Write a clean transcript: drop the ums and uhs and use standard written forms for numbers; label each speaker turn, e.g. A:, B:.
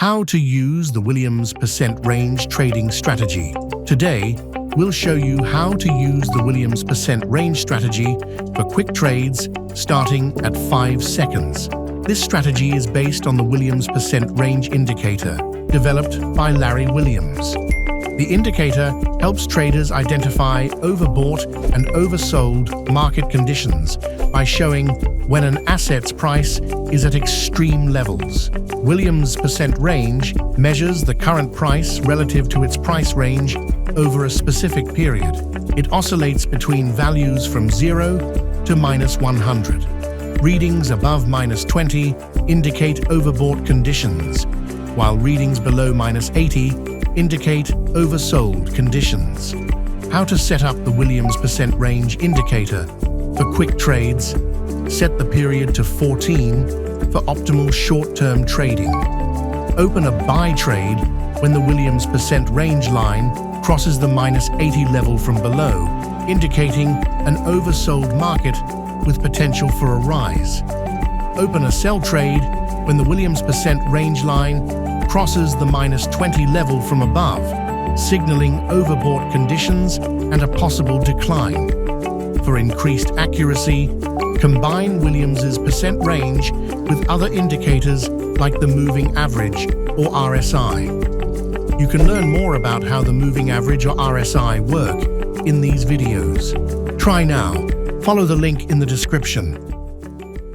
A: How to use the Williams percent range trading strategy. Today, we'll show you how to use the Williams percent range strategy for quick trades starting at 5 seconds. This strategy is based on the Williams percent range indicator, developed by Larry Williams. The indicator helps traders identify overbought and oversold market conditions by showing when an asset's price is at extreme levels. Williams percent range measures the current price relative to its price range over a specific period. It oscillates between values from 0 to -100. Readings above -20 indicate overbought conditions, while readings below -80 indicate oversold conditions. How to set up the Williams percent range indicator for quick trades. Set the period to 14 for optimal short-term trading. Open a buy trade when the Williams percent range line crosses the -80 level from below, indicating an oversold market with potential for a rise. Open a sell trade when the Williams percent range line crosses the -20 level from above, signaling overbought conditions and a possible decline. For increased accuracy, combine Williams's percent range with other indicators like the moving average or RSI. You can learn more about how the moving average or RSI work in these videos. Try now. Follow the link in the description.